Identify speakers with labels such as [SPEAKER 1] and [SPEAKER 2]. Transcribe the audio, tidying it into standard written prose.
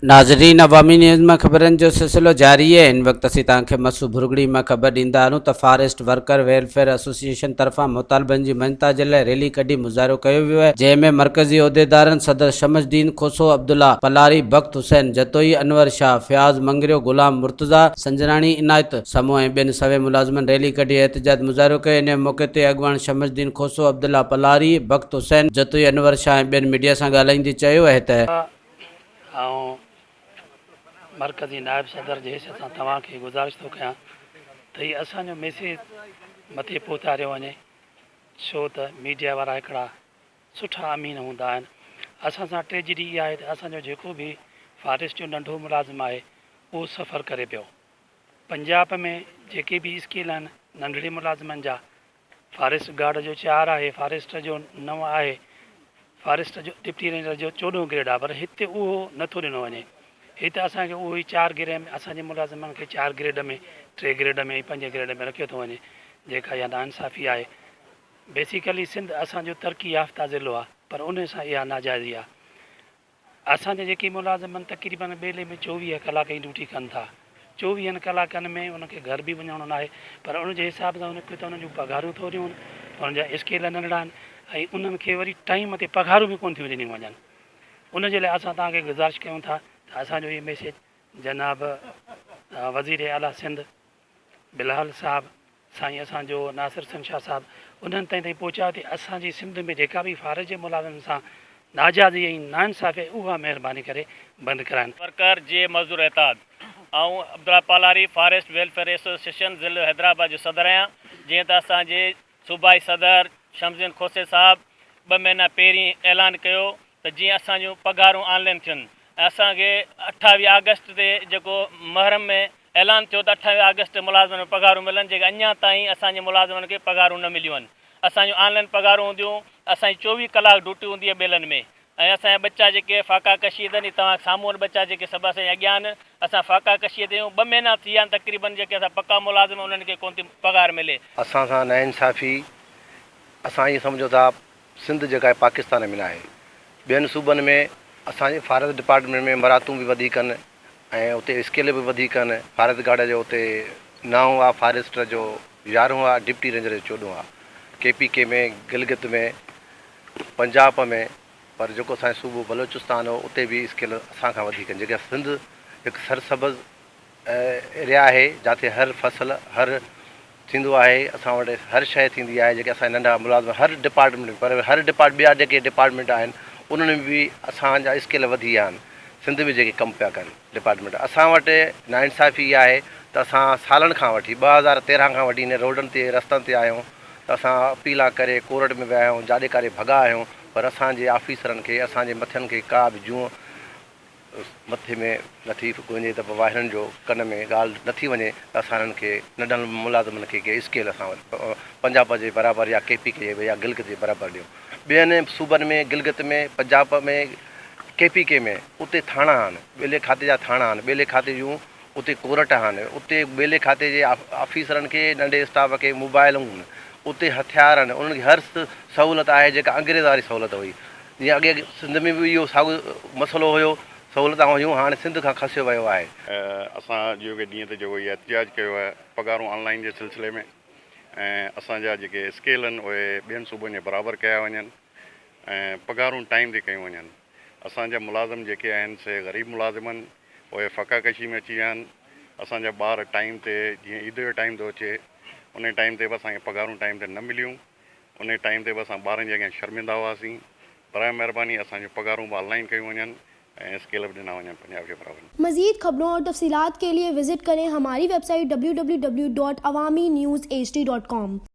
[SPEAKER 1] नाज़रीन, अवामी न्यूज़ में ख़बरनि जो सिलसिलो जारी है। इन वक्त असीं तव्हांखे मसू भुरगड़ी में ख़बर ॾींदा आहियूं त फॉरेस्ट वर्कर वेलफेयर एसोसिएशन तरफ़ां मुतालबनि जी मञता जे लाइ रैली कढी मुज़ाहिरो कयो वियो आहे, जंहिं में मरकज़ी उहिदेदारनि सदर शमसुद्दीन खोसो, अब्दुल्ला पलारी, बख्त हुसैन जतोई, अनवर शाह, फयाज़ मंगरियो, गुलाम मुर्तज़ा, संजरानी इनायत समूह ऐं ॿियनि सवे मुलाज़िमनि रैली कढी एहतिजाज मुज़ाहिरो कयो। इन मौक़े ते अॻवान शमसुद्दीन खोसो, अब्दुल्ला पलारी, बख्त हुसैन जतोई, अनवर शाह ऐं ॿियनि मीडिया सां ॻाल्हाईंदे चयो आहे त
[SPEAKER 2] मरकज़ी नायब सदर जे हिसे सां तव्हांखे गुज़ारिश थो कयां त हीअ असांजो मैसेज मथे पहुचारियो वञे, छो त मीडिया वारा हिकिड़ा सुठा अमीन हूंदा आहिनि। असां सां ट्रेजिडी इहा आहे त असांजो जेको बि फॉरेस्ट जो नंढो मुलाज़िम आहे उहो सफ़र करे पियो। पंजाब में जेके बि स्केल आहिनि नंढड़े मुलाज़िमनि जा, फॉरेस्ट गार्ड जो 4 आहे, फॉरेस्ट जो 9 आहे, फॉरेस्ट जो डिप्टी रेंजर जो 14 ग्रेड आहे, पर हिते उहो नथो ॾिनो वञे। हिते असांखे उहो ई 4 ग्रेड में असांजे मुलाज़िमनि खे 4 ग्रेड में, 3 ग्रेड में, 5 ग्रेड में रखियो थो वञे, जेका इहा नाइंसाफ़ी आहे। बेसिकली सिंध असांजो तरक़ी याफ़्ता ज़िलो आहे, पर उन सां इहा नाजाइज़ी आहे। असांजे जेके मुलाज़िमनि तक़रीबन ॿेले में 24 कलाक जी ड्यूटी कनि था। 24 कलाकनि में उनखे घर बि वञिणो न आहे, पर उनजे हिसाब सां उनखे त उन जूं पघारूं थोरियूं आहिनि, उनजा स्केल नंढड़ा आहिनि, ऐं उन्हनि खे वरी टाइम ते पघारूं बि कोन थियूं ॾिनियूं वञनि। उनजे लाइ असां तव्हांखे गुज़ारिश कयूं था त असांजो इहो मैसेज जनाब वज़ीर आला सिंध बिलाल साहब, साईं असांजो नासिर संशाह साहब, उन्हनि ताईं पहुचायो थी असांजी सिंध में जेका बि फॉरेस्ट जे मुलाज़िम सां नाजाइज़ी ऐं नाइंसाफ़ी आहे उहा महिरबानी करे बंदि कराइनि।
[SPEAKER 3] वर्कर जे मज़दूर एताद ऐं Abdullah Palari forest welfare association ज़िलो हैदराबाद जो सदर आहियां। जीअं त असांजे सूबाई सदर शमसुद्दीन खोसे साहब 2 महीना पहिरीं ऐलान कयो त जीअं असांजूं पघारूं ऑनलाइन थियनि, ऐं असांखे 28 अगस्त ते जेको मुहर्रम में ऐलान थियो त 28 अगस्त मुलाज़िमनि खे पघारूं मिलनि, जेके अञा ताईं असांजे मुलाज़िमनि खे पघारूं न मिलियूं आहिनि। असांजूं ऑनलाइन पघारूं हूंदियूं, असांजी 24 कलाक ड्यूटी हूंदी आहे ॿेलनि में, ऐं असांजा बच्चा जेके फ़ाक़ा कशीअ ते तव्हां साम्हूं बच्चा जेके सभु असांजे अॻियां आहिनि, असां फ़ाक़ा कशीअ ते 2 महीना थी विया आहिनि तक़रीबन, जेके असां पका मुलाज़िम उन्हनि खे कोन थी पघार मिले।
[SPEAKER 4] असां सां नाइंसाफ़ी असां ईअं सम्झो था सिंध जेका आहे पाकिस्तान में न आहे। ॿियनि सूबनि में असांजे फॉरेस्ट डिपार्टमेंट में मरातूं बि वधीक आहिनि ऐं उते स्केल बि वधीक आहिनि। फॉरेस्ट गार्ड जो उते 9 आहे, फॉरेस्ट जो 11 आहे, डिप्टी रेंजर जो 14 आहे, KPK में, गिलगित में, पंजाब में, पर जेको असांजो सूबो बलोचिस्तान हो उते बि स्केल असांखां वधीक आहिनि। जेके सिंध हिकु सरसब्ज़ एरिया आहे, जिते हर फसल हर थींदो आहे, असां वटि हर शइ थींदी आहे। जेके असांजा नंढा मुलाज़िम हर डिपार्टमेंट, पर हर ॿिया जेके डिपार्टमेंट आहिनि उन्हनि में बि असांजा स्केल वधी विया आहिनि। सिंध में जेके कमु पिया कनि डिपार्टमेंट, असां वटि नाइंसाफ़ी इहा आहे त असां सालनि खां वठी 2013 खां वठी इन रोडनि ते रस्तनि ते आहियूं, त असां अपीला करे कोर्ट में विया आहियूं, जाॾे काॾे भॻा आहियूं, पर असांजे ऑफिसरनि खे, असांजे मथियनि खे का बि जूं मथे में नथी वञे, त वाहिरनि जो कन में ॻाल्हि नथी वञे त असां हिननि खे नंढनि मुलाज़िमनि खे के स्केल असां वटि पंजाब जे बराबरि या KPK या गिलगित जे बराबरि ॾियूं। ॿियनि सूबनि में, गिलगित में, पंजाब में, KPK में उते थाणा आहिनि, ॿेले खाते जा थाणा आहिनि, ॿेले खाते जूं उते कोर्ट आहिनि, उते ॿेले खाते जे ऑफिसरनि खे, नंढे स्टाफ खे मोबाइलूं आहिनि, उते हथियार आहिनि, उन्हनि खे हर सहूलियत आहे जेका अंग्रेज़ वारी सहूलियत हुई। जीअं अॻे सिंध में बि इहो साॻियो मसइलो हुयो, सहूलियतां हुयूं, हाणे सिंध खां खसियो वियो आहे।
[SPEAKER 5] असां जो ॾींहं ते जेको इहा एहतिजाज कयो आहे पघारूं ऑनलाइन जे सिलसिले में, ऐं असांजा जेके स्केल आहिनि उहे ॿियनि सूबनि जे बराबरि कया वञनि ऐं पघारूं टाइम ते कयूं वञनि। असांजा मुलाज़िम जेके आहिनि से ग़रीब मुलाज़िम आहिनि, उहे फ़क़ा कशी में अची विया आहिनि। असांजा ॿार टाइम ते, जीअं ईद जो टाइम थो अचे, उन टाइम ते बि असांखे पघारूं टाइम ते न मिलियूं। उन टाइम ते बि असां ॿारनि जे अॻियां शर्मिंदा हुआसीं। बराए महिरबानी असांजूं पघारूं बि ऑनलाइन कयूं वञनि ऐं स्केल बि ॾिना वञनि पंजाब जे बराबरि।
[SPEAKER 6] मज़ीद खबरों और तफसीलात के लिए विजिट करें हमारी वेबसाइट www.awamiNewsHD.com।